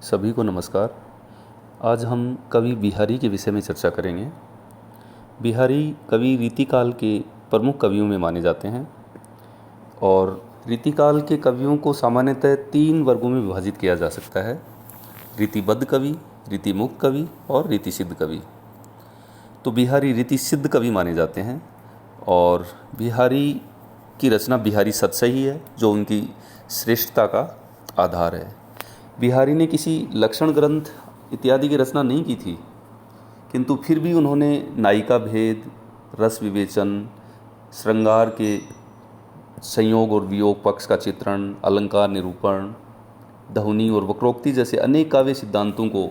सभी को नमस्कार। आज हम कवि बिहारी के विषय में चर्चा करेंगे। बिहारी कवि रीतिकाल के प्रमुख कवियों में माने जाते हैं और रीतिकाल के कवियों को सामान्यतः 3 वर्गों में विभाजित किया जा सकता है: रीतिबद्ध कवि, रीतिमुक्त कवि और रीतिसिद्ध कवि। तो बिहारी रीतिसिद्ध कवि माने जाते हैं और बिहारी की रचना बिहारी सतसई है, जो उनकी श्रेष्ठता का आधार है। बिहारी ने किसी लक्षण ग्रंथ इत्यादि की रचना नहीं की थी, किंतु फिर भी उन्होंने नायिका भेद, रस विवेचन, श्रृंगार के संयोग और वियोग पक्ष का चित्रण, अलंकार निरूपण, ध्वनि और वक्रोक्ति जैसे अनेक काव्य सिद्धांतों को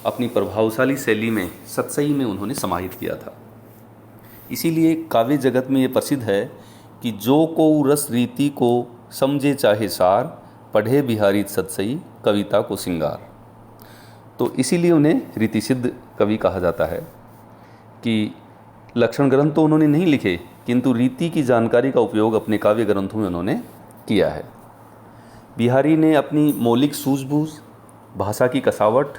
अपनी प्रभावशाली शैली में सतसई में उन्होंने समाहित किया था। इसीलिए काव्य जगत में ये प्रसिद्ध है कि जो को रस रीति को समझे चाहे सार, पढ़े बिहारी सतसई कविता को सिंगार। तो इसीलिए उन्हें रीतिसिद्ध कवि कहा जाता है कि लक्षण ग्रंथ तो उन्होंने नहीं लिखे, किंतु रीति की जानकारी का उपयोग अपने काव्य ग्रंथों में उन्होंने किया है। बिहारी ने अपनी मौलिक सूझबूझ, भाषा की कसावट,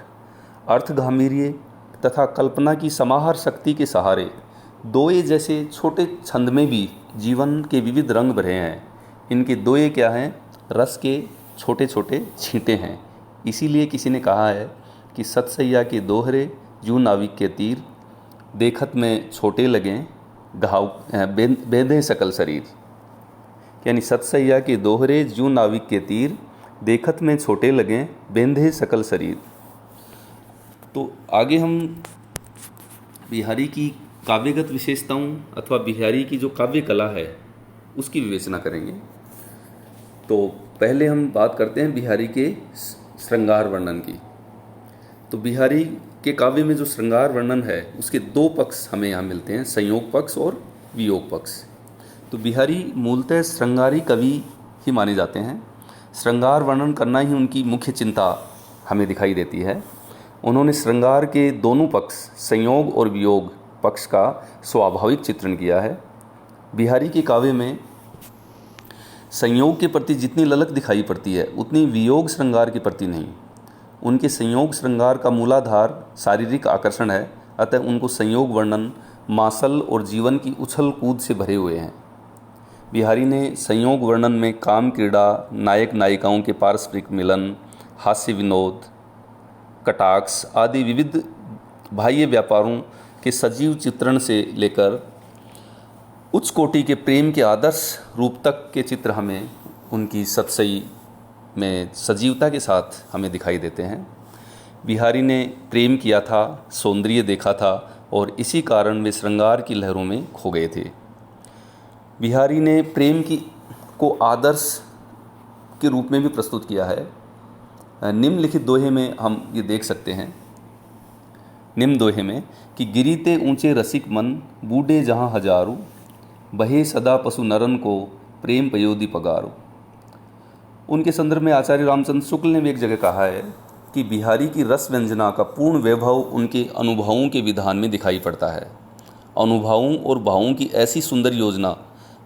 अर्थ गांभीर्य तथा कल्पना की समाहार शक्ति के सहारे दोये जैसे छोटे छंद में भी जीवन के विविध रंग भरे हैं। इनके दोये क्या हैं? रस के छोटे छोटे छींटे हैं। इसीलिए किसी ने कहा है कि सतसैया के दोहरे जू नाविक के तीर, देखत में छोटे लगें घाव बेंधे सकल शरीर। यानी सतसैया के दोहरे जू नाविक के तीर, देखत में छोटे लगें बेंधे सकल शरीर। तो आगे हम बिहारी की काव्यगत विशेषताओं अथवा बिहारी की जो काव्य कला है उसकी विवेचना करेंगे। तो पहले हम बात करते हैं बिहारी के श्रृंगार वर्णन की। तो बिहारी के काव्य में जो श्रृंगार वर्णन है उसके 2 पक्ष हमें यहाँ मिलते हैं, संयोग पक्ष और वियोग पक्ष। तो बिहारी मूलतः श्रृंगारी कवि ही माने जाते हैं। श्रृंगार वर्णन करना ही उनकी मुख्य चिंता हमें दिखाई देती है। उन्होंने श्रृंगार के दोनों पक्ष, संयोग और वियोग पक्ष का स्वाभाविक चित्रण किया है। बिहारी के काव्य में संयोग के प्रति जितनी ललक दिखाई पड़ती है उतनी वियोग श्रृंगार के प्रति नहीं। उनके संयोग श्रृंगार का मूलाधार शारीरिक आकर्षण है, अतः उनको संयोग वर्णन मासल और जीवन की उछल कूद से भरे हुए हैं। बिहारी ने संयोग वर्णन में काम क्रीड़ा, नायक नायिकाओं के पारस्परिक मिलन, हास्य विनोद, कटाक्ष आदि विविध बाह्य व्यापारों के सजीव चित्रण से लेकर उच्च कोटि के प्रेम के आदर्श रूप तक के चित्र हमें उनकी सतसई में सजीवता के साथ हमें दिखाई देते हैं। बिहारी ने प्रेम किया था, सौंदर्य देखा था और इसी कारण वे श्रृंगार की लहरों में खो गए थे। बिहारी ने प्रेम को आदर्श के रूप में भी प्रस्तुत किया है। निम्नलिखित दोहे में हम ये देख सकते हैं, निम्न दोहे में कि गिरीते ऊंचे रसिक मन, बूढ़े जहाँ हजारू, बहे सदा पशु नरन को, प्रेम पयोदी पगारू। उनके संदर्भ में आचार्य रामचंद्र शुक्ल ने भी एक जगह कहा है कि बिहारी की रस व्यंजना का पूर्ण वैभव उनके अनुभवों के विधान में दिखाई पड़ता है। अनुभवों और भावों की ऐसी सुंदर योजना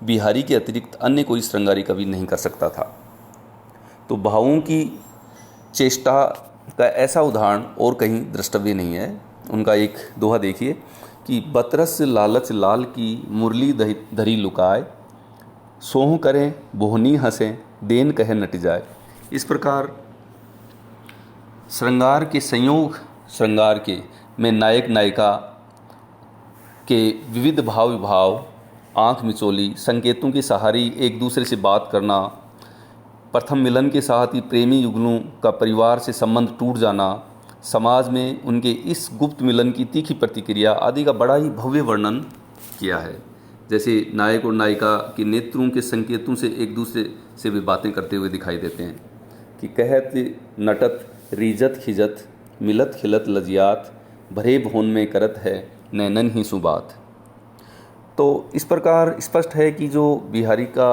बिहारी के अतिरिक्त अन्य कोई श्रृंगारी कवि नहीं कर सकता था। तो भावों की चेष्टा का ऐसा उदाहरण और कहीं द्रष्टव्य नहीं है। उनका एक दोहा देखिए कि बतरस लालच लाल की मुरली धरी लुकाए, सोह करें बोहनी हंसें देन कहे नट जाए। इस प्रकार श्रृंगार के संयोग श्रृंगार के में नायक नायिका के विविध भाव विभाव, आँख मिचोली, संकेतों के सहारे एक दूसरे से बात करना, प्रथम मिलन के साथ ही प्रेमी युगलों का परिवार से संबंध टूट जाना, समाज में उनके इस गुप्त मिलन की तीखी प्रतिक्रिया आदि का बड़ा ही भव्य वर्णन किया है। जैसे नायक और नायिका के नेत्रों के संकेतों से एक दूसरे से भी बातें करते हुए दिखाई देते हैं कि कहत नटत रीजत खिजत, मिलत खिलत लजियात, भरे भोन में करत है नैनन ही सुबात। तो इस प्रकार स्पष्ट है कि जो बिहारी का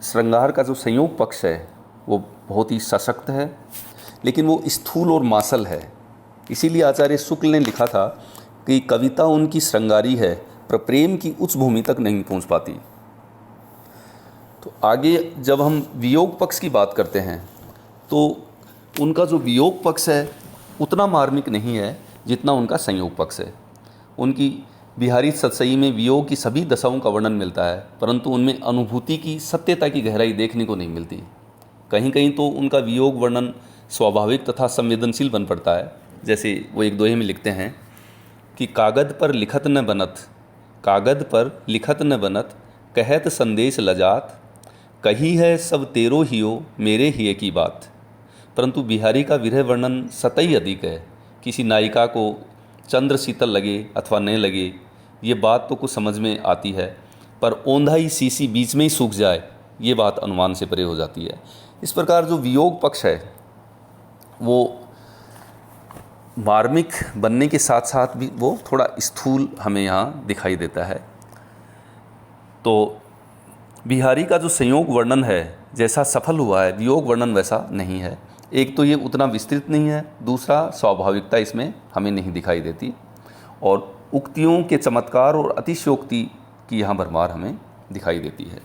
श्रृंगार का जो संयोग पक्ष है वो बहुत ही सशक्त है, लेकिन वो स्थूल और मासल है। इसीलिए आचार्य शुक्ल ने लिखा था कि कविता उनकी श्रृंगारी है पर प्रेम की उच्च भूमि तक नहीं पहुंच पाती। तो आगे जब हम वियोग पक्ष की बात करते हैं तो उनका जो वियोग पक्ष है उतना मार्मिक नहीं है जितना उनका संयोग पक्ष है। उनकी बिहारी सतसई में वियोग की सभी दशाओं का वर्णन मिलता है, परंतु उनमें अनुभूति की सत्यता की गहराई देखने को नहीं मिलती। कहीं कहीं तो उनका वियोग वर्णन स्वाभाविक तथा संवेदनशील बन पड़ता है। जैसे वो एक दोहे में लिखते हैं कि कागद पर लिखत न बनत, कागद पर लिखत न बनत, कहत संदेश लजात, कही है सब तेरो हियो मेरे हिये की बात। परंतु बिहारी का विरह वर्णन सतही अधिक है। किसी नायिका को चंद्र शीतल लगे अथवा न लगे ये बात तो कुछ समझ में आती है, पर औंधा ही सीसी बीच में ही सूख जाए ये बात अनुमान से परे हो जाती है। इस प्रकार जो वियोग पक्ष है वो मार्मिक बनने के साथ साथ भी वो थोड़ा स्थूल हमें यहाँ दिखाई देता है। तो बिहारी का जो संयोग वर्णन है जैसा सफल हुआ है, वियोग वर्णन वैसा नहीं है। एक तो ये उतना विस्तृत नहीं है, दूसरा स्वाभाविकता इसमें हमें नहीं दिखाई देती, और उक्तियों के चमत्कार और अतिशयोक्ति की यहाँ भरमार हमें दिखाई देती है।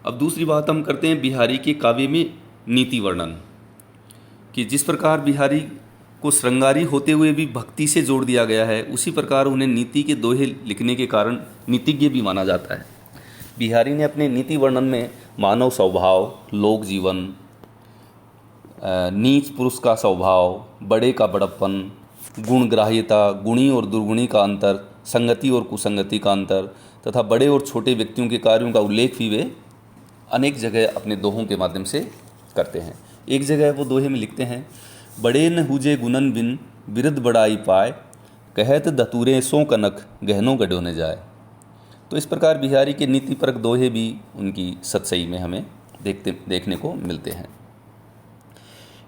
अब दूसरी बात हम करते हैं बिहारी के काव्य में नीति वर्णन, कि जिस प्रकार बिहारी को श्रृंगारी होते हुए भी भक्ति से जोड़ दिया गया है, उसी प्रकार उन्हें नीति के दोहे लिखने के कारण नीतिज्ञ भी माना जाता है। बिहारी ने अपने नीति वर्णन में मानव स्वभाव, लोक जीवन, नीच पुरुष का स्वभाव, बड़े का बड़प्पन, गुणग्राह्यता, गुणी और दुर्गुणी का अंतर, संगति और कुसंगति का अंतर तथा बड़े और छोटे व्यक्तियों के कार्यों का उल्लेख भी वे अनेक जगह अपने दोहों के माध्यम से करते हैं। एक जगह वो दोहे में लिखते हैं, बड़े न हुजे गुणन बिन बिरद बड़ाई पाए, कहत दतूरे सो कनक गहनों गड्ढों ने जाए। तो इस प्रकार बिहारी के नीतिपरक दोहे भी उनकी सतसई में हमें देखने को मिलते हैं।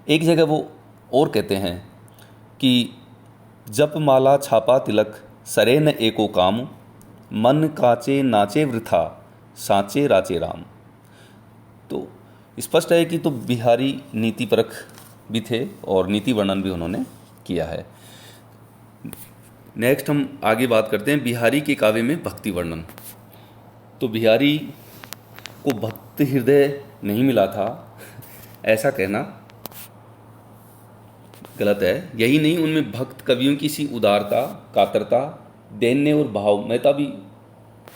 एक जगह वो और कहते हैं कि जप माला छापा तिलक सरे न एको काम, मन काचे नाचे वृथा साचे राचे राम। तो स्पष्ट है कि तो बिहारी नीतिपरक भी थे और नीति वर्णन भी उन्होंने किया है। नेक्स्ट हम आगे बात करते हैं बिहारी के काव्य में भक्ति वर्णन। तो बिहारी को भक्त हृदय नहीं मिला था ऐसा कहना गलत है। यही नहीं, उनमें भक्त कवियों की सी उदारता, कातरता, दैन्य और भावमयता भी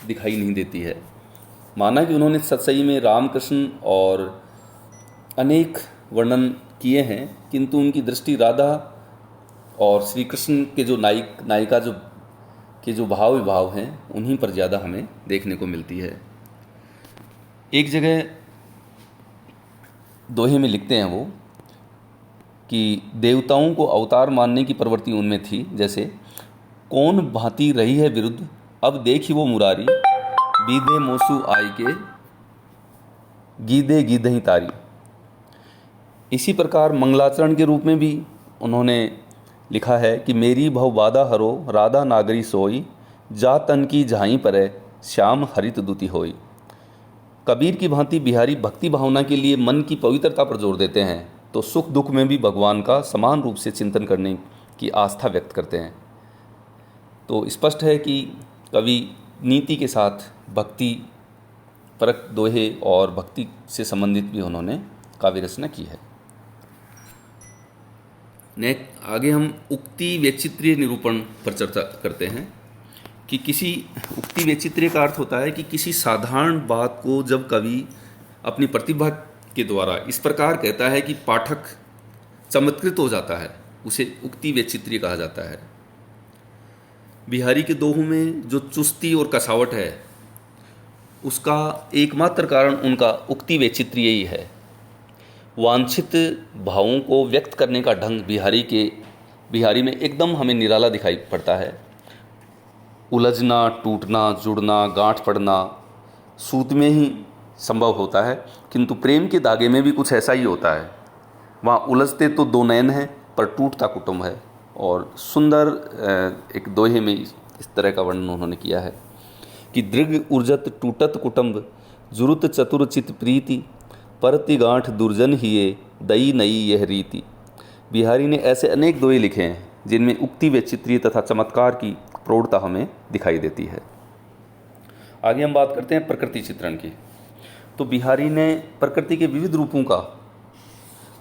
दिखाई नहीं देती है। माना कि उन्होंने सतसई में रामकृष्ण और अनेक वर्णन किए हैं, किंतु उनकी दृष्टि राधा और श्री कृष्ण के जो नायिका जो भाव विभाव हैं उन्हीं पर ज़्यादा हमें देखने को मिलती है। एक जगह दोहे में लिखते हैं वो कि देवताओं को अवतार मानने की प्रवृत्ति उनमें थी। जैसे कौन भांति रही है विरुद्ध, अब देखी वो मुरारी, बीदे मोसू आई के गीदे गीदही तारी। इसी प्रकार मंगलाचरण के रूप में भी उन्होंने लिखा है कि मेरी भव बाधा हरो राधा नागरी सोई, जा तन की झाई परे श्याम हरित दुति होई। कबीर की भांति बिहारी भक्ति भावना के लिए मन की पवित्रता पर जोर देते हैं, तो सुख दुख में भी भगवान का समान रूप से चिंतन करने की आस्था व्यक्त करते हैं। तो स्पष्ट है कि कवि नीति के साथ भक्ति परक दोहे और भक्ति से संबंधित भी उन्होंने काव्य रचना की है। आगे हम उक्ति वैचित्र्य निरूपण पर चर्चा करते हैं कि किसी उक्ति वैचित्र्य का अर्थ होता है कि किसी साधारण बात को जब कवि अपनी प्रतिभा के द्वारा इस प्रकार कहता है कि पाठक चमत्कृत हो जाता है, उसे उक्ति वैचित्र्य कहा जाता है। बिहारी के दोहों में जो चुस्ती और कसावट है उसका एकमात्र कारण उनका उक्ति वैचित्र्य ही है। वांछित भावों को व्यक्त करने का ढंग बिहारी में एकदम हमें निराला दिखाई पड़ता है। उलझना, टूटना, जुड़ना, गांठ पड़ना सूत में ही संभव होता है, किंतु प्रेम के धागे में भी कुछ ऐसा ही होता है। वहाँ उलझते तो दो नयन हैं पर टूटता कुटुंब है। और सुंदर एक दोहे में इस तरह का वर्णन उन्होंने किया है कि दृग ऊर्जत टूटत कुटुंब, जुरुत चतुर चित प्रीति, परति गांठ दुर्जन हिये दई नई यह रीति। बिहारी ने ऐसे अनेक दोहे लिखे हैं जिनमें उक्ति वैचित्र्य तथा चमत्कार की प्रौढ़ता हमें दिखाई देती है। आगे हम बात करते हैं प्रकृति चित्रण की। तो बिहारी ने प्रकृति के विविध रूपों का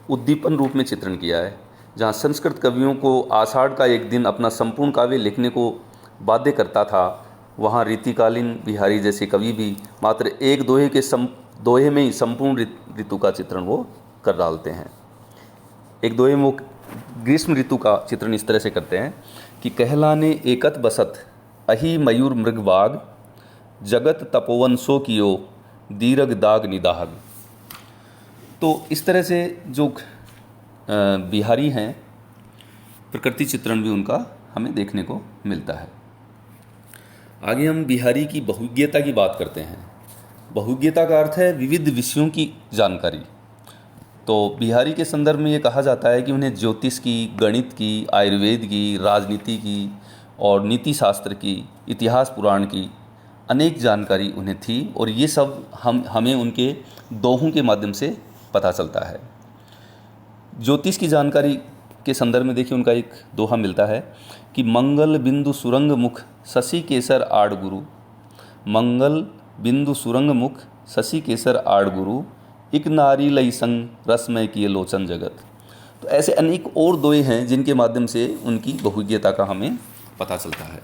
उद्दीपन रूप में चित्रण किया है। जहाँ संस्कृत कवियों को आषाढ़ का एक दिन अपना संपूर्ण काव्य लिखने को बाध्य करता था, वहाँ रीतिकालीन बिहारी जैसे कवि भी मात्र एक दोहे में ही संपूर्ण ऋतु का चित्रण वो कर डालते हैं। एक दोहे में वो ग्रीष्म ऋतु का चित्रण इस तरह से करते हैं कि कहलाने एकत बसत अहि मयूर मृग बाग, जगत तपोवन सो कियो दीर्घ दाग निदाग। तो इस तरह से जो बिहारी हैं, प्रकृति चित्रण भी उनका हमें देखने को मिलता है। आगे हम बिहारी की बहुज्ञता की बात करते हैं। बहुज्ञता का अर्थ है विविध विषयों की जानकारी। तो बिहारी के संदर्भ में ये कहा जाता है कि उन्हें ज्योतिष की, गणित की, आयुर्वेद की, राजनीति की और नीति शास्त्र की, इतिहास पुराण की अनेक जानकारी उन्हें थी, और ये सब हमें उनके दोहों के माध्यम से पता चलता है। ज्योतिष की जानकारी के संदर्भ में देखिए उनका एक दोहा मिलता है कि मंगल बिंदु सुरंग मुख शशि केसर आड़ गुरु, मंगल बिंदु सुरंग मुख शशि केसर आड़ गुरु, इक नारी लई संग रसमय किए लोचन जगत। तो ऐसे अनेक और दोहे हैं जिनके माध्यम से उनकी बहुज्ञता का हमें पता चलता है।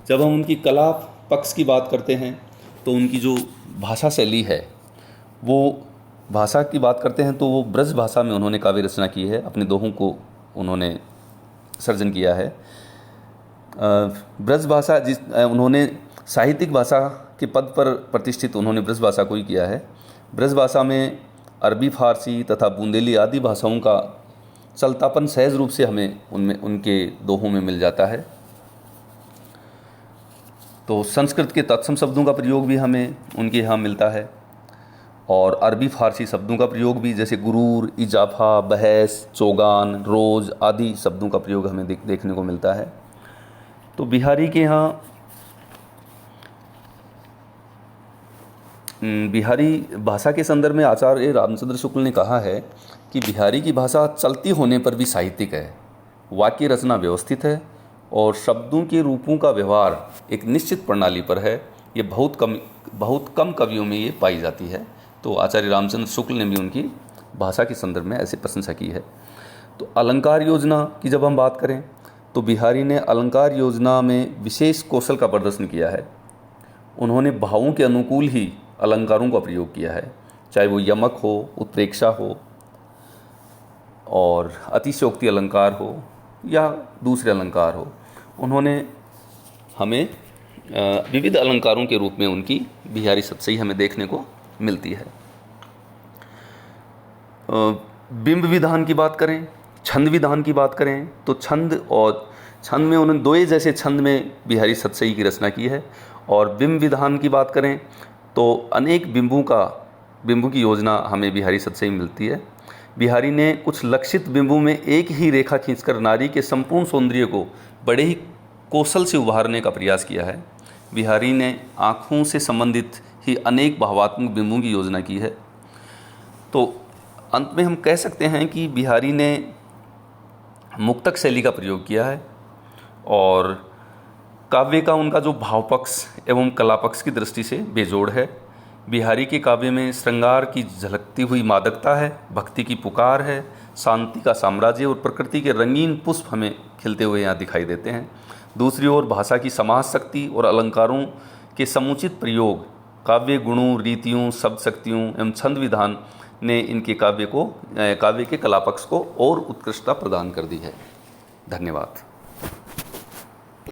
जब हम उनकी कला पक्ष की बात करते हैं तो उनकी जो भाषा शैली है, वो भाषा की बात करते हैं तो वो ब्रज भाषा में उन्होंने काव्य रचना की है, अपने दोहों को उन्होंने सर्जन किया है। ब्रज भाषा उन्होंने साहित्यिक भाषा के पद पर प्रतिष्ठित उन्होंने ब्रज भाषा को ही किया है। ब्रज भाषा में अरबी, फारसी तथा बुंदेली आदि भाषाओं का चलतापन सहज रूप से हमें उनमें उनके दोहों में मिल जाता है। तो संस्कृत के तत्सम शब्दों का प्रयोग भी हमें उनके यहाँ मिलता है, और अरबी फारसी शब्दों का प्रयोग भी, जैसे गुरूर, इजाफा, बहस, चौगान, रोज़ आदि शब्दों का प्रयोग हमें देखने को मिलता है। तो बिहारी के यहाँ बिहारी भाषा के संदर्भ में आचार्य रामचंद्र शुक्ल ने कहा है कि बिहारी की भाषा चलती होने पर भी साहित्यिक है, वाक्य रचना व्यवस्थित है और शब्दों के रूपों का व्यवहार एक निश्चित प्रणाली पर है। ये बहुत कम कवियों में ये पाई जाती है। तो आचार्य रामचंद्र शुक्ल ने भी उनकी भाषा के संदर्भ में ऐसे प्रशंसा की है। तो अलंकार योजना की जब हम बात करें तो बिहारी ने अलंकार योजना में विशेष कौशल का प्रदर्शन किया है। उन्होंने भावों के अनुकूल ही अलंकारों का प्रयोग किया है, चाहे वो यमक हो, उत्प्रेक्षा हो और अतिशयोक्ति अलंकार हो या दूसरे अलंकार हो। उन्होंने हमें विविध अलंकारों के रूप में उनकी बिहारी सतसई हमें देखने को मिलती है। बिंब विधान की बात करें, छंद विधान की बात करें तो छंद में उन्होंने दोए जैसे छंद में बिहारी सतसई की रचना की है। और बिंब विधान की बात करें तो अनेक बिंबों की योजना हमें बिहारी सतसई में मिलती है। बिहारी ने कुछ लक्षित बिंबों में एक ही रेखा खींचकर नारी के संपूर्ण सौंदर्य को बड़े ही कौशल से उभारने का प्रयास किया है। बिहारी ने आँखों से संबंधित ही अनेक भावात्मक बिंबों की योजना की है। तो अंत में हम कह सकते हैं कि बिहारी ने मुक्तक शैली का प्रयोग किया है और काव्य का उनका जो भाव पक्ष एवं कला पक्ष की दृष्टि से बेजोड़ है। बिहारी के काव्य में श्रृंगार की झलकती हुई मादकता है, भक्ति की पुकार है, शांति का साम्राज्य और प्रकृति के रंगीन पुष्प हमें खिलते हुए यहाँ दिखाई देते हैं। दूसरी ओर भाषा की समाज शक्ति और अलंकारों के समुचित प्रयोग, काव्य गुणों, रीतियों, शब्द शक्तियों एवं छंद विधान ने इनके काव्य के कला पक्ष को और उत्कृष्टता प्रदान कर दी है। धन्यवाद।